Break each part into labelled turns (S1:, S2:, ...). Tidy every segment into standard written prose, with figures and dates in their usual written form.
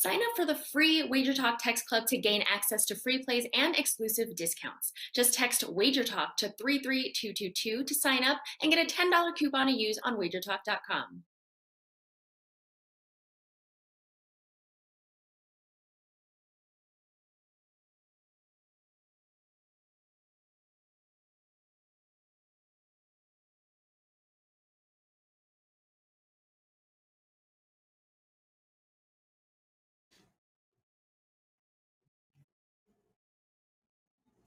S1: Sign up for the free WagerTalk text club to gain access to free plays and exclusive discounts. Just text WagerTalk to 33222 to sign up and get a $10 coupon to use on WagerTalk.com.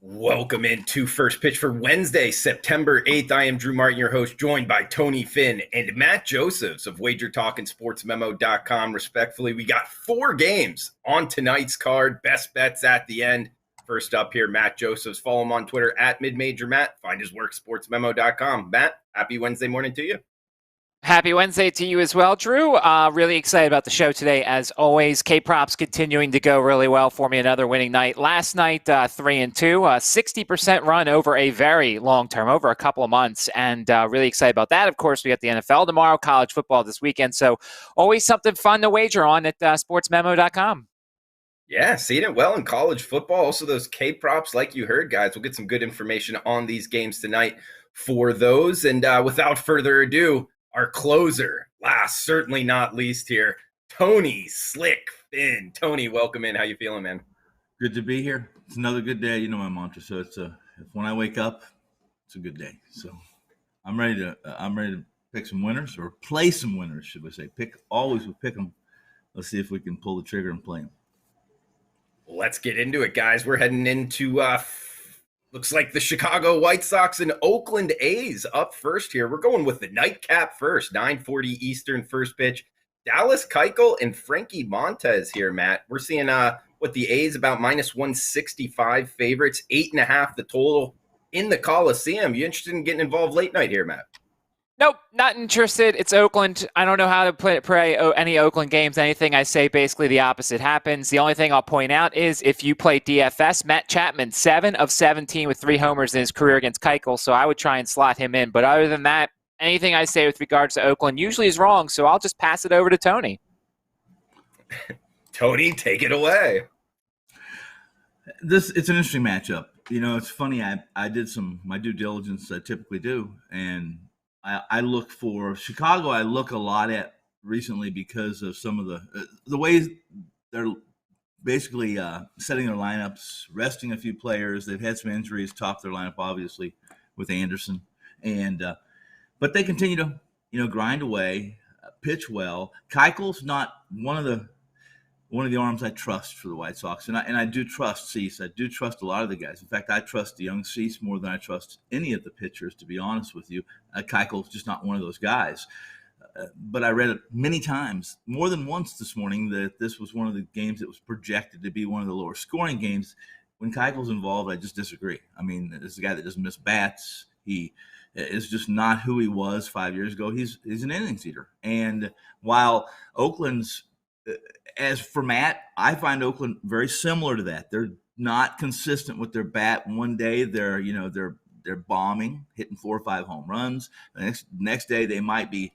S2: Welcome into First Pitch for Wednesday, September 8th. I am Drew Martin, your host, joined by Tony Finn and Matt Josephs of WagerTalk and SportsMemo.com, respectfully. We got 4 games on tonight's card. Best bets at the end. First up here, Matt Josephs. Follow him on Twitter at MidMajorMatt. Find his work, SportsMemo.com. Matt, happy Wednesday morning to you.
S3: Happy Wednesday to you as well, Drew. Really excited about the show today, as always. K-Props continuing to go really well for me. Another winning night. Last night, 3-2, 60% run over a very long term, over a couple of months, and really excited about that. Of course, we got the NFL tomorrow, college football this weekend, so always something fun to wager on at sportsmemo.com.
S2: Yeah, seeing it well in college football. Also, those K-Props, like you heard, guys. We'll get some good information on these games tonight for those. And without further ado, our closer, last, certainly not least here, Tony Slick Finn. Tony, welcome in. How you feeling, man?
S4: Good to be here. It's another good day. You know my mantra. So it's if when I wake up, it's a good day. So I'm ready to pick some winners, or play some winners, should we say? Always we pick them. Let's see if we can pull the trigger and play them.
S2: Let's get into it, guys. We're heading into looks like the Chicago White Sox and Oakland A's up first here. We're going with the nightcap first, 9:40 Eastern first pitch. Dallas Keuchel and Frankie Montas here, Matt. We're seeing what the A's about minus 165 favorites, 8.5 the total in the Coliseum. You interested in getting involved late night here, Matt?
S3: Nope, not interested. It's Oakland. I don't know how to play any Oakland games. Anything I say, basically the opposite happens. The only thing I'll point out is if you play DFS, Matt Chapman, 7 of 17 with 3 homers in his career against Keuchel, so I would try and slot him in. But other than that, anything I say with regards to Oakland usually is wrong, so I'll just pass it over to Tony.
S2: Tony, take it away.
S4: It's an interesting matchup. You know, it's funny. I did my due diligence I typically do, and I look for Chicago. I look a lot at recently because of some of the ways they're basically setting their lineups, resting a few players. They've had some injuries, topped their lineup obviously with Anderson, and but they continue to grind away, pitch well. Keuchel's not one of the arms I trust for the White Sox, and I do trust Cease. I do trust a lot of the guys. In fact, I trust the young Cease more than I trust any of the pitchers, to be honest with you. Keuchel's just not one of those guys. But I read it many times, more than once this morning, that this was one of the games that was projected to be one of the lower scoring games. When Keuchel's involved, I just disagree. I mean, this is a guy that doesn't miss bats. He is just not who he was 5 years ago. He's an innings eater. And while Oakland's as for Matt, I find Oakland very similar to that. They're not consistent with their bat. One day they're bombing, hitting 4 or 5 home runs. The next day they might be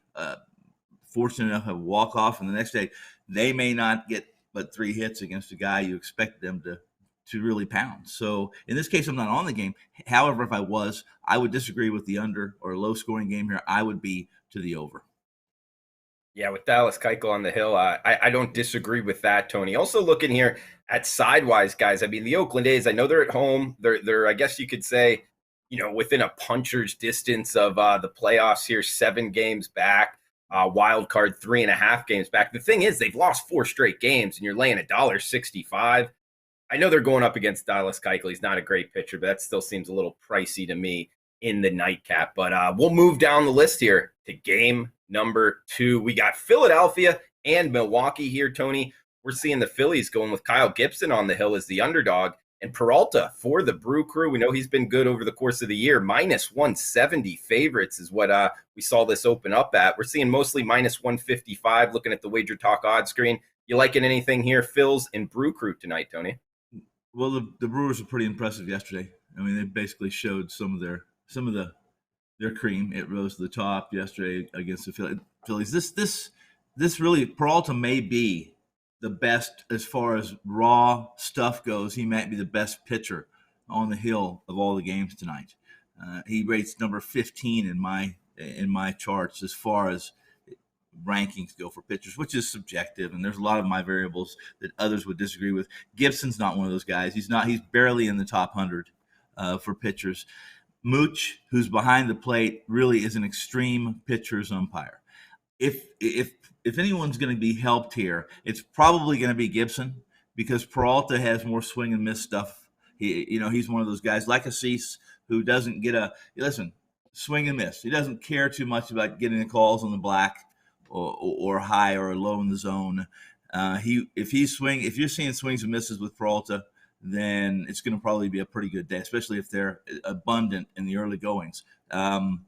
S4: fortunate enough to have a walk off, and the next day they may not get but 3 hits against a guy you expect them to really pound. So in this case, I'm not on the game. However, if I was, I would disagree with the under or low scoring game here. I would be to the over.
S2: Yeah, with Dallas Keuchel on the hill, I don't disagree with that, Tony. Also looking here at sidewise, guys. I mean, the Oakland A's, I know they're at home. They're I guess you could say, within a puncher's distance of the playoffs here, 7 games back. Wild card 3.5 games back. The thing is, they've lost 4 straight games, and you're laying $1.65. I know they're going up against Dallas Keuchel. He's not a great pitcher, but that still seems a little pricey to me in the nightcap. But we'll move down the list here to game number 2. We got Philadelphia and Milwaukee here, Tony. We're seeing the Phillies going with Kyle Gibson on the hill as the underdog, and Peralta for the Brew Crew. We know he's been good over the course of the year. Minus 170 favorites is what we saw this open up at. We're seeing mostly minus 155 looking at the Wager Talk odds screen. You liking anything here, Phils and Brew Crew tonight, Tony?
S4: Well, the Brewers were pretty impressive yesterday. I mean, they basically showed some of their cream. It rose to the top yesterday against the Phillies. This really, Peralta may be the best as far as raw stuff goes. He might be the best pitcher on the hill of all the games tonight. He rates number 15 in my charts as far as rankings go for pitchers, which is subjective, and there's a lot of my variables that others would disagree with. Gibson's not one of those guys. He's barely in the top 100 for pitchers. Mooch, who's behind the plate, really is an extreme pitcher's umpire. If anyone's going to be helped here, it's probably going to be Gibson, because Peralta has more swing and miss stuff. He's one of those guys like Assis who doesn't get swing and miss. He doesn't care too much about getting the calls on the black or high or low in the zone. If you're seeing swings and misses with Peralta, then it's going to probably be a pretty good day, especially if they're abundant in the early goings. One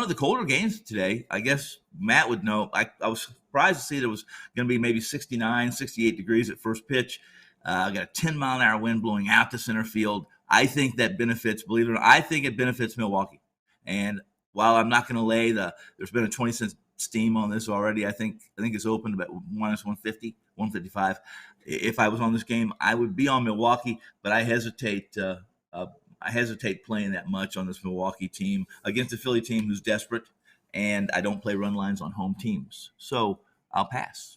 S4: of the colder games today, I guess Matt would know. I was surprised to see that it was going to be maybe 69, 68 degrees at first pitch. Got a 10-mile-an-hour wind blowing out to center field. I think that benefits, believe it or not, I think it benefits Milwaukee. And while I'm not going to lay there's been a 20-cent steam on this already. I think it's open about minus 150, 155. If I was on this game, I would be on Milwaukee, but I hesitate playing that much on this Milwaukee team against a Philly team who's desperate, and I don't play run lines on home teams. So I'll pass.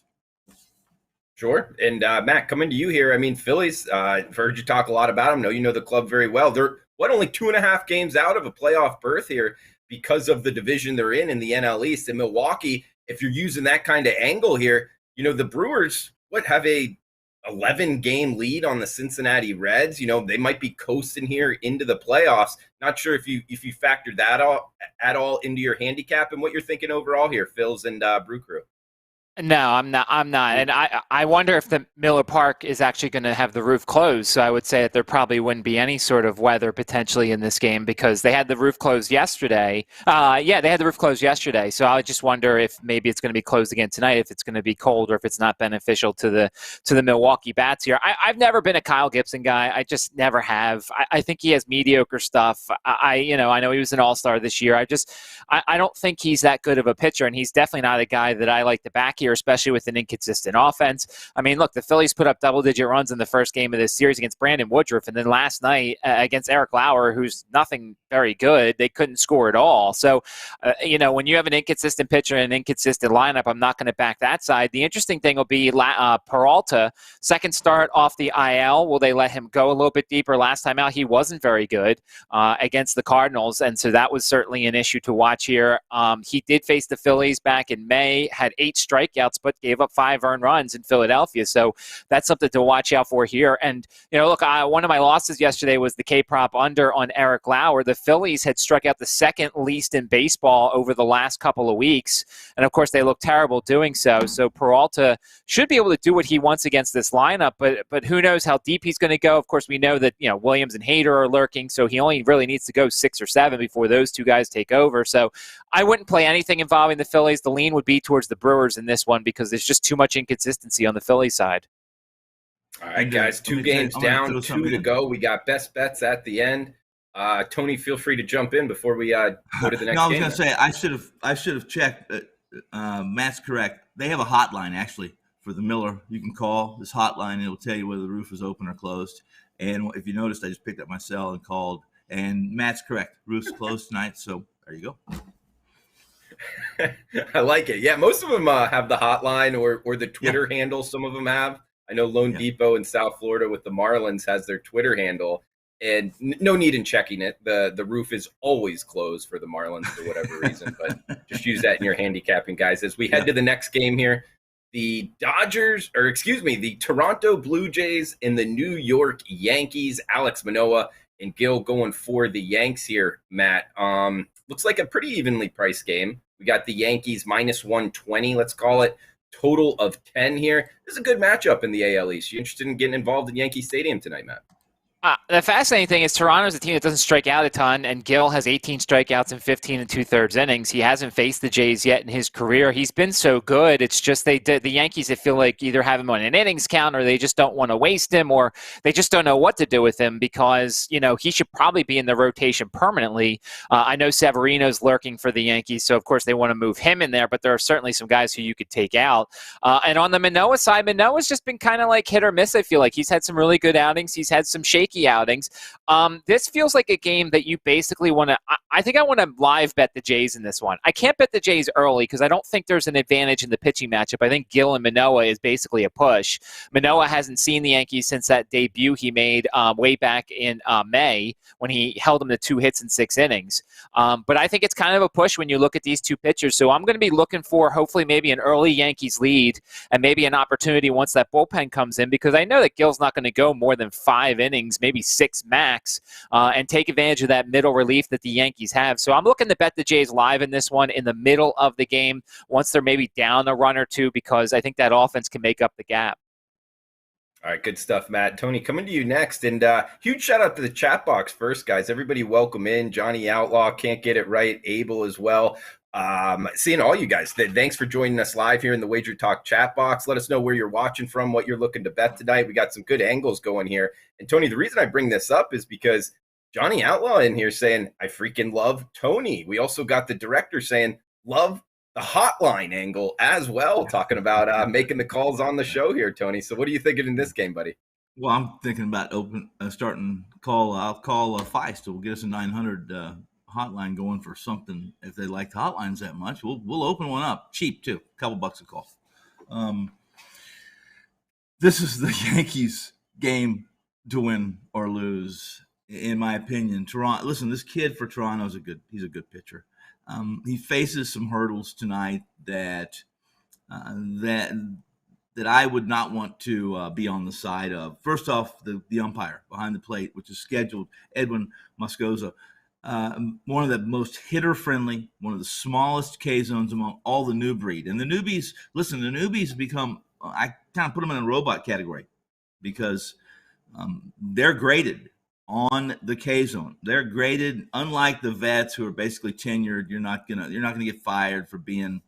S2: Sure. And Matt, coming to you here, I mean, Phillies, I've heard you talk a lot about them. I know you know the club very well. They're, only 2.5 games out of a playoff berth here because of the division they're in the NL East. In Milwaukee, if you're using that kind of angle here, the Brewers have a 11-game lead on the Cincinnati Reds. They might be coasting here into the playoffs. Not sure if you factored that at all into your handicap and what you're thinking overall here, Phils and Brew Crew.
S3: No, I'm not. And I wonder if the Miller Park is actually going to have the roof closed. So I would say that there probably wouldn't be any sort of weather potentially in this game because they had the roof closed yesterday. They had the roof closed yesterday. So I just wonder if maybe it's going to be closed again tonight, if it's going to be cold or if it's not beneficial to the Milwaukee bats here. I've never been a Kyle Gibson guy. I just never have. I think he has mediocre stuff. I know he was an all-star this year. I don't think he's that good of a pitcher, and he's definitely not a guy that I like to back here, especially with an inconsistent offense. I mean, look, the Phillies put up double-digit runs in the first game of this series against Brandon Woodruff, and then last night against Eric Lauer, who's nothing very good, they couldn't score at all. So, when you have an inconsistent pitcher and an inconsistent lineup, I'm not going to back that side. The interesting thing will be Peralta, second start off the IL. Will they let him go a little bit deeper? Last time out, he wasn't very good against the Cardinals, and so that was certainly an issue to watch here. He did face the Phillies back in May, had 8 strikeouts, but gave up 5 earned runs in Philadelphia. So that's something to watch out for here. And, look, one of my losses yesterday was the K-prop under on Eric Lauer. The Phillies had struck out the second least in baseball over the last couple of weeks. And, of course, they look terrible doing so. So Peralta should be able to do what he wants against this lineup, but who knows how deep he's going to go. Of course, we know that, Williams and Hader are lurking, so he only really needs to go 6 or 7 before those two guys take over. So I wouldn't play anything involving the Phillies. The lean would be towards the Brewers in this one because there's just too much inconsistency on the Phillies side.
S2: All right, guys, 2 games down, 2 to go. We got best bets at the end. Tony, feel free to jump in before we go to the next game.
S4: I was going to say I should have checked. Matt's correct. They have a hotline actually for the Miller. You can call this hotline and it'll tell you whether the roof is open or closed. And if you noticed, I just picked up my cell and called. And Matt's correct. Roof's closed tonight. So there you go.
S2: I like it. Yeah, most of them have the hotline or the Twitter handle. Some of them have. I know Lone Depot in South Florida with the Marlins has their Twitter handle, and no need in checking it. The roof is always closed for the Marlins for whatever reason, but just use that in your handicapping, guys. As we head to the next game here, the Toronto Blue Jays and the New York Yankees. Alex Manoah and Gil going for the Yanks here, Matt. Looks like a pretty evenly priced game. We got the Yankees minus 120, let's call it, total of 10 here. This is a good matchup in the AL East. You interested in getting involved in Yankee Stadium tonight, Matt?
S3: The fascinating thing is Toronto's a team that doesn't strike out a ton, and Gill has 18 strikeouts in 15 and 2/3 innings. He hasn't faced the Jays yet in his career. He's been so good. It's just the Yankees, they feel like either have him on an innings count or they just don't want to waste him, or they just don't know what to do with him because, he should probably be in the rotation permanently. I know Severino's lurking for the Yankees, so of course they want to move him in there, but there are certainly some guys who you could take out. And on the Manoah side, Manoah's just been kind of like hit or miss, I feel like. He's had some really good outings. He's had some shaky outings. This feels like a game that you basically want to. I think I want to live bet the Jays in this one. I can't bet the Jays early because I don't think there's an advantage in the pitching matchup. I think Gill and Manoah is basically a push. Manoah hasn't seen the Yankees since that debut he made way back in May when he held them to 2 hits in 6 innings. But I think it's kind of a push when you look at these two pitchers. So I'm going to be looking for hopefully maybe an early Yankees lead and maybe an opportunity once that bullpen comes in, because I know that Gill's not going to go more than 5 innings, maybe 6 max, and take advantage of that middle relief that the Yankees have. So I'm looking to bet the Jays live in this one in the middle of the game once they're maybe down a run or two, because I think that offense can make up the gap.
S2: All right, good stuff, Matt. Tony, coming to you next. And huge shout out to the chat box first, guys. Everybody welcome in. Johnny Outlaw, Can't Get It Right. Abel as well. Seeing all you guys. Thanks for joining us live here in the Wager Talk chat box. Let us know where you're watching from, what you're looking to bet tonight. We got some good angles going here. And Tony, the reason I bring this up is because Johnny Outlaw in here saying, I freaking love Tony. We also got the director saying, love the hotline angle as well, talking about making the calls on the show here, Tony. So what are you thinking in this game, buddy?
S4: Well, I'm thinking about starting call. I'll call Feist. We'll get us a 900 hotline going for something. If they like the hotlines that much, we'll open one up cheap too, a couple bucks a call. This is the Yankees game to win or lose, in my opinion. Toronto. Listen, this kid for Toronto is he's a good pitcher. He faces some hurdles tonight that I would not want to be on the side of. First off, the umpire behind the plate, which is scheduled, Edwin Moscoso, one of the most hitter-friendly, one of the smallest K-zones among all the new breed. And the newbies become, I kind of put them in a robot category because they're graded on the K zone. They're graded, unlike the vets who are basically tenured. You're not gonna get fired for being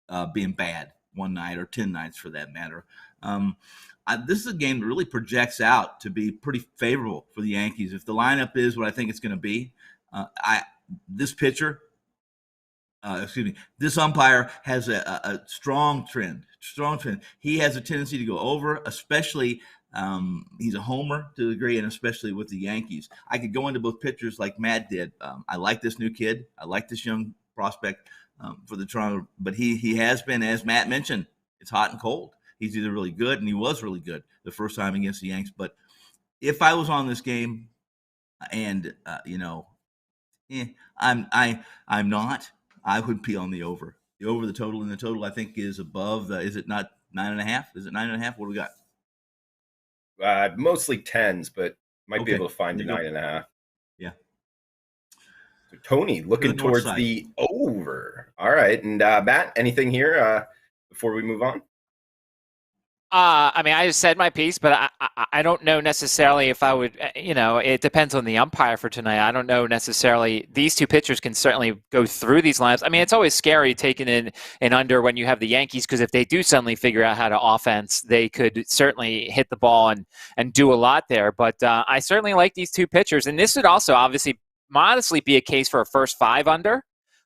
S4: bad one night or 10 nights for that matter. This is a game that really projects out to be pretty favorable for the Yankees. If the lineup is what I think it's going to be, this umpire has a strong trend. He has a tendency to go over, especially. He's a homer to a degree, and especially with the Yankees. I could go into both pitchers like Matt did. I like this new kid. I like this young prospect for the Toronto, but he has been, as Matt mentioned, it's hot and cold. He's either really good, and he was really good the first time against the Yanks. But if I was on this game, and I'm not, I would be on the over. The over the total, and the total I think is above. Is it not 9.5? Is it 9.5? What do we got?
S2: Mostly 10s, but might be able to find a 9.5.
S4: Yeah.
S2: So Tony looking towards the over. All right, and Matt, anything here before we move on?
S3: I just said my piece, but I don't know necessarily if I would, it depends on the umpire for tonight. I don't know necessarily. These two pitchers can certainly go through these lineups. I mean, it's always scary taking in an under when you have the Yankees, because if they do suddenly figure out how to offense, they could certainly hit the ball and do a lot there. But I certainly like these two pitchers. And this would also obviously modestly be a case for a first 5 under.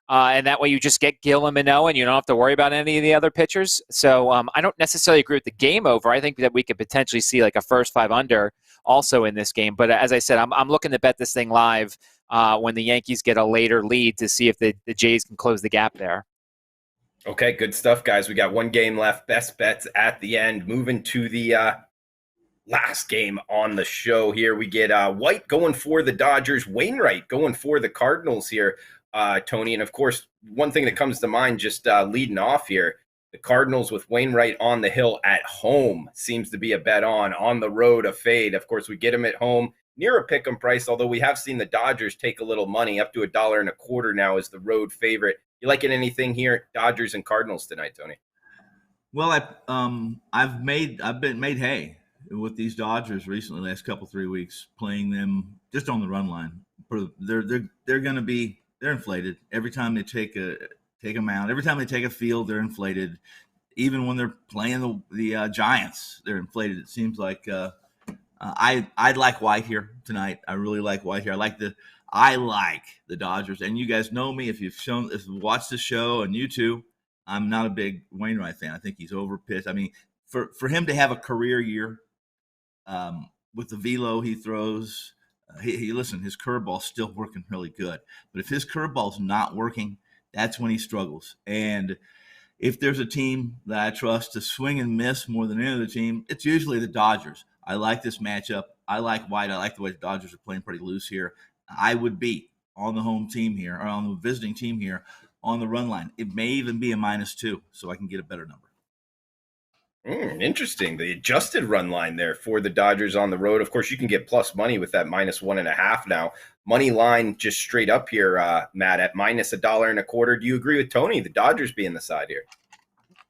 S3: And that way you just get Gill and Manoah, and you don't have to worry about any of the other pitchers. So I don't necessarily agree with the game over. I think that we could potentially see like a first 5 under also in this game. But as I said, I'm looking to bet this thing live when the Yankees get a later lead to see if the Jays can close the gap there.
S2: Okay, good stuff, guys. We got one game left. Best bets at the end. Moving to the last game on the show here. We get White going for the Dodgers, Wainwright going for the Cardinals here. Tony, and of course, one thing that comes to mind just leading off here, the Cardinals with Wainwright on the hill at home seems to be a bet on the road a fade. Of course, we get him at home near a pick'em price, although we have seen the Dodgers take a little money, up to $1.25 now as the road favorite. You liking anything here, Dodgers and Cardinals tonight, Tony?
S4: Well, I've been made hay with these Dodgers recently, last couple 3 weeks, playing them just on the run line. They're inflated every time they take a mound. Every time they take a field, they're inflated. Even when they're playing the Giants, they're inflated. It seems like I'd like White here tonight. I really like White here. I like the Dodgers, and you guys know me if you've watched the show, and you too. I'm not a big Wainwright fan. I think he's overpitched. I mean, for him to have a career year with the velo he throws, listen, his curveball's still working really good. But if his curveball's not working, that's when he struggles. And if there's a team that I trust to swing and miss more than any other team, it's usually the Dodgers. I like this matchup. I like White. I like the way the Dodgers are playing pretty loose here. I would be on the home team here, or on the visiting team here, on the run line. It may even be a -2, so I can get a better number.
S2: Interesting. The adjusted run line there for the Dodgers on the road. Of course, you can get plus money with that -1.5 now. Money line just straight up here, Matt, at -$1.25. Do you agree with Tony, the Dodgers being the side here?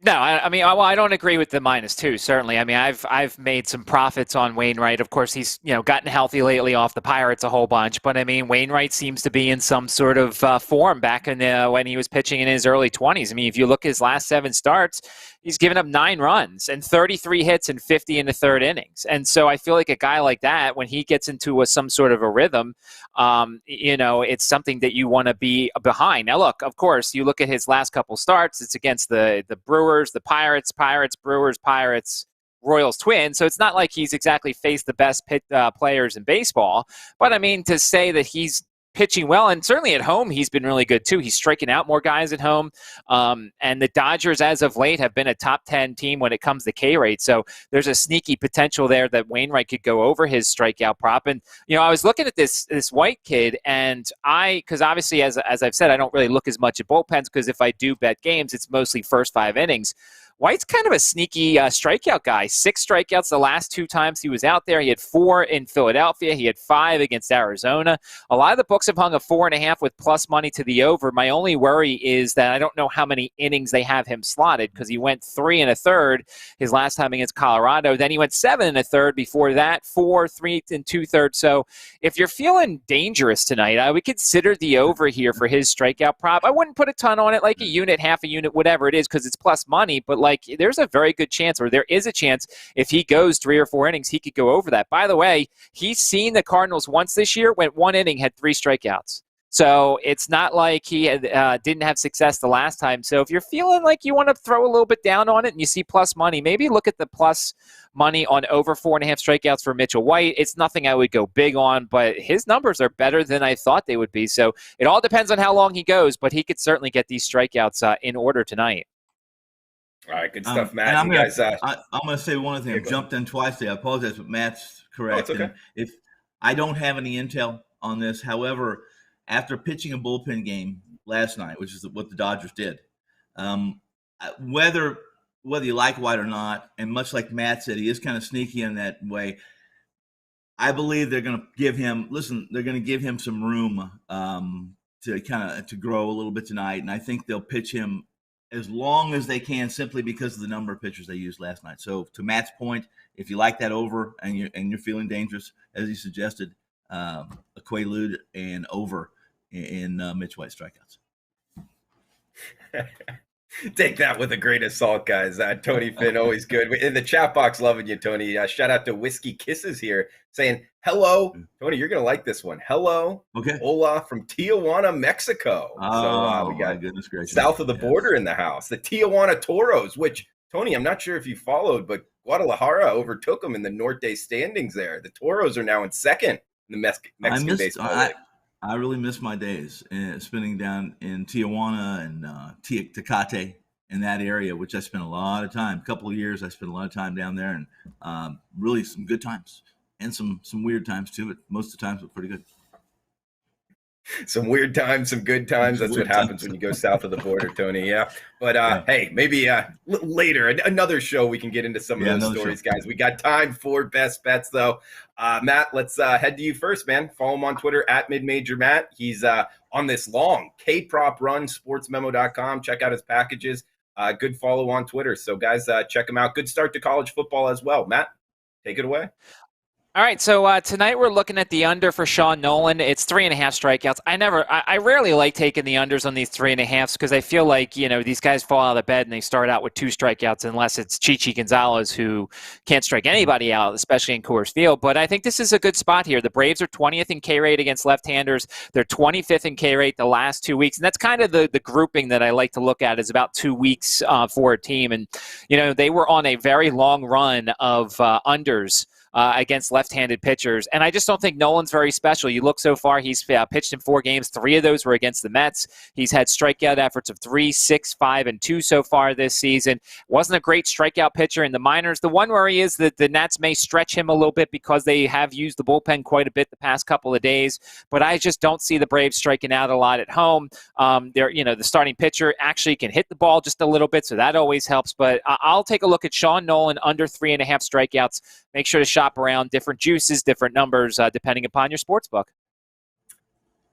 S3: No, I don't agree with the -2. Certainly, I mean, I've made some profits on Wainwright. Of course, he's gotten healthy lately off the Pirates a whole bunch. But I mean, Wainwright seems to be in some sort of form back in when he was pitching in his early 20s. I mean, if you look at his last 7 starts, he's given up 9 runs and 33 hits and 50 in the third innings. And so I feel like a guy like that, when he gets into some sort of a rhythm, it's something that you want to be behind. Now, look, of course, you look at his last couple starts. It's against the Brewers, the Pirates, Brewers, Pirates, Royals, Twins. So it's not like he's exactly faced the best players in baseball. But I mean, to say that he's pitching well, and certainly at home he's been really good too. He's striking out more guys at home, and the Dodgers as of late have been a top 10 team when it comes to K rate. So there's a sneaky potential there that Wainwright could go over his strikeout prop. And I was looking at this White kid, and because obviously as I've said, I don't really look as much at bullpens, because if I do bet games, it's mostly first 5 innings. White's kind of a sneaky strikeout guy. 6 strikeouts the last 2 times he was out there. He had 4 in Philadelphia. He had 5 against Arizona. A lot of the books have hung a 4.5 with plus money to the over. My only worry is that I don't know how many innings they have him slotted, because he went 3 1/3 his last time against Colorado. Then he went 7 1/3 before that, 4, 3 2/3. So if you're feeling dangerous tonight, I would consider the over here for his strikeout prop. I wouldn't put a ton on it, like a unit, half a unit, whatever it is, because it's plus money. But there's a very good chance, or there is a chance, if he goes 3 or 4 innings, he could go over that. By the way, he's seen the Cardinals once this year, went 1 inning, had 3 strikeouts. So it's not like he didn't have success the last time. So if you're feeling like you want to throw a little bit down on it and you see plus money, maybe look at the plus money on over 4.5 strikeouts for Mitchell White. It's nothing I would go big on, but his numbers are better than I thought they would be. So it all depends on how long he goes, but he could certainly get these strikeouts in order tonight.
S2: All right, good stuff, Matt.
S4: I'm going to say one other thing. I jumped in twice today. I apologize, but Matt's correct.
S2: Oh, it's okay.
S4: If I don't have any intel on this, however, after pitching a bullpen game last night, which is what the Dodgers did, whether you like White or not, and much like Matt said, he is kind of sneaky in that way. I believe they're going to give him. They're going to give him some room to grow a little bit tonight, and I think they'll pitch him as long as they can, simply because of the number of pitchers they used last night. So to Matt's point, if you like that over and you're feeling dangerous, as he suggested, a Quaalude and over in Mitch White strikeouts.
S2: Take that with a grain of salt, guys. Tony Finn, always good. In the chat box, loving you, Tony. Shout out to Whiskey Kisses here, saying, hello. Tony, you're going to like this one. Hello.
S4: Okay.
S2: Hola from Tijuana, Mexico.
S4: Oh,
S2: we got
S4: goodness gracious.
S2: South of the border in the house. The Tijuana Toros, which, Tony, I'm not sure if you followed, but Guadalajara overtook them in the Norte standings there. The Toros are now in second in the Mexican baseball league.
S4: I really miss my days spending down in Tijuana and Tecate in that area, which I spent a lot of time. A couple of years, I spent a lot of time down there, and really some good times and some weird times too. But most of the times, were pretty good.
S2: Some weird times, some good times. That's what happens when you go south of the border, Tony. Yeah. But hey, maybe later, another show, we can get into some of those stories, guys. We got time for best bets, though. Matt, let's head to you first, man. Follow him on Twitter at MidMajorMatt. He's on this long K-prop run, sportsmemo.com. Check out his packages. Good follow on Twitter. So, guys, check him out. Good start to college football as well. Matt? Take it away.
S3: All right, so tonight we're looking at the under for Sean Nolan. It's 3.5 strikeouts. I rarely like taking the unders on these 3.5s because I feel like, these guys fall out of bed and they start out with 2 strikeouts unless it's Chichi Gonzalez who can't strike anybody out, especially in Coors Field. But I think this is a good spot here. The Braves are 20th in K rate against left-handers. They're 25th in K rate the last 2 weeks. And that's kind of the grouping that I like to look at is about 2 weeks for a team. And, they were on a very long run of unders against left-handed pitchers. And I just don't think Nolan's very special. You look so far, he's pitched in 4 games. 3 of those were against the Mets. He's had strikeout efforts of 3, 6, 5, and 2 so far this season. Wasn't a great strikeout pitcher in the minors. The one worry is that the Nats may stretch him a little bit because they have used the bullpen quite a bit the past couple of days. But I just don't see the Braves striking out a lot at home. The starting pitcher actually can hit the ball just a little bit, so that always helps. But I'll take a look at Sean Nolan under 3.5 strikeouts. Make sure to shop around different juices, different numbers, depending upon your sports book.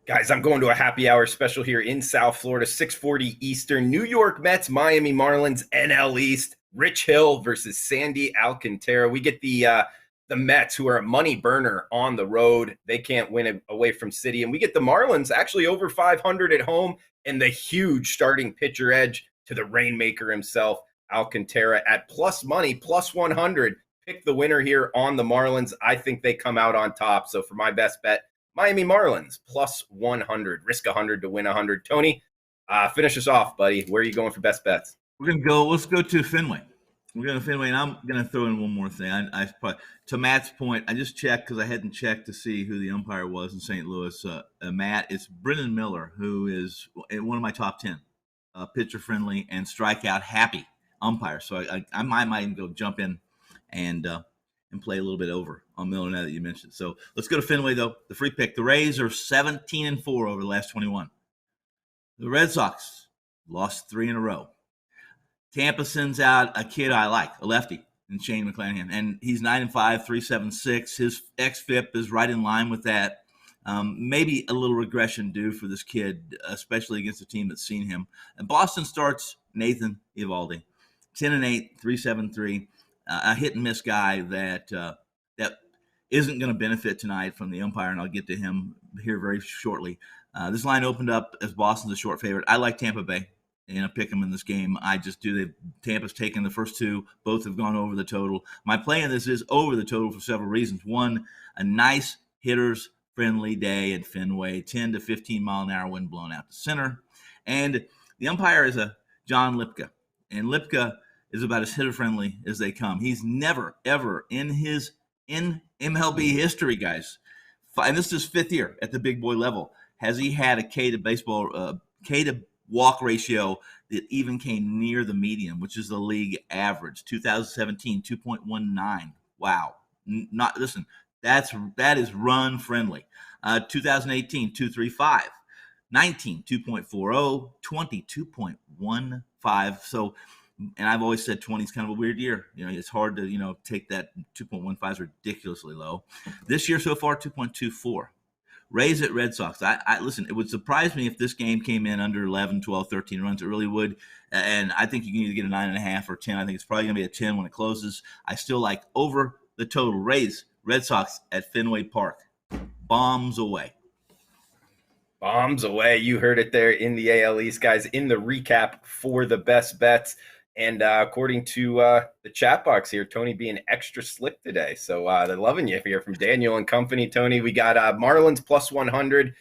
S2: Guys, I'm going to a happy hour special here in South Florida, 6:40 Eastern. New York Mets, Miami Marlins, NL East. Rich Hill versus Sandy Alcantara. We get the Mets, who are a money burner on the road. They can't win away from City. And we get the Marlins actually over 500 at home and the huge starting pitcher edge to the Rainmaker himself, Alcantara, at plus money, plus 100. Pick the winner here on the Marlins. I think they come out on top. So for my best bet, Miami Marlins plus 100. Risk 100 to win 100. Tony, finish us off, buddy. Where are you going for best bets?
S4: Let's go to Fenway. We're going to Fenway, and I'm going to throw in one more thing. To Matt's point, I just checked because I hadn't checked to see who the umpire was in St. Louis. Matt, it's Brennan Miller, who is one of my top 10 pitcher-friendly and strikeout-happy umpires. So I might even go jump in and play a little bit over on Miller now that you mentioned. So let's go to Fenway, though. The free pick. The Rays are 17-4 over the last 21. The Red Sox lost 3 in a row. Tampa sends out a kid I like, a lefty, in Shane McClanahan, and he's 9-5, 3.76. His xFIP is right in line with that. Maybe a little regression due for this kid, especially against a team that's seen him. And Boston starts Nathan Eovaldi, 10-8, 3.73. A hit and miss guy that isn't going to benefit tonight from the umpire, and I'll get to him here very shortly. This line opened up as Boston's a short favorite. I like Tampa Bay, and I pick them in this game. I just do. Tampa's taken the first 2. Both have gone over the total. My play in this is over the total for several reasons. One, a nice hitters-friendly day at Fenway, 10 to 15 mile an hour wind blowing out to center. And the umpire is a John Lipka, and Lipka is about as hitter-friendly as they come. He's never, ever in MLB history, guys, and this is his 5th year at the big boy level, has he had a K to walk ratio that even came near the median, which is the league average. 2017, 2.19. Wow. That is run friendly. 2018, 2.35. 19, 2.40. 20, 2.15. So, and I've always said 20 is kind of a weird year. It's hard to, take that. 2.15 is ridiculously low. This year so far, 2.24. Rays at Red Sox. I listen, it would surprise me if this game came in under 11, 12, 13 runs. It really would. And I think you can either get a 9.5 or 10. I think it's probably going to be a 10 when it closes. I still like over the total. Rays, Red Sox at Fenway Park. Bombs away.
S2: Bombs away. You heard it there in the AL East, guys, in the recap for the best bets. And according to the chat box here, Tony being extra slick today. So they're loving you here from Daniel and company, Tony. We got Marlins plus 100.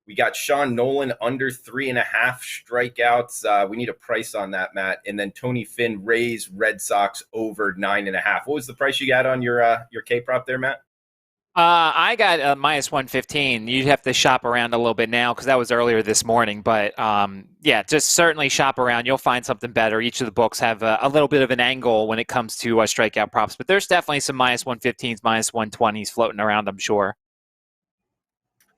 S2: We got Sean Nolan under 3.5 strikeouts. We need a price on that, Matt. And then Tony Finn, Rays, Red Sox over 9.5. What was the price you got on your K prop there, Matt?
S3: I got minus 115. You'd have to shop around a little bit now because that was earlier this morning. But yeah, just certainly shop around. You'll find something better. Each of the books have a little bit of an angle when it comes to strikeout props. But there's definitely some minus 115s, minus 120s floating around, I'm sure.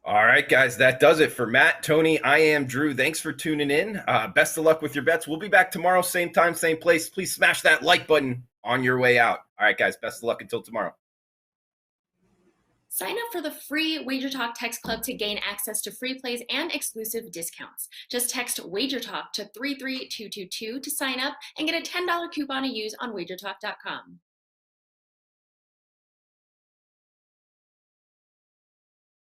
S2: All right, guys, that does it for Matt, Tony. I am Drew. Thanks for tuning in. Best of luck with your bets. We'll be back tomorrow, same time, same place. Please smash that like button on your way out. All right, guys, best of luck until tomorrow.
S1: Sign up for the free WagerTalk text club to gain access to free plays and exclusive discounts. Just text WagerTalk to 33222 to sign up and get a $10 coupon to use on WagerTalk.com.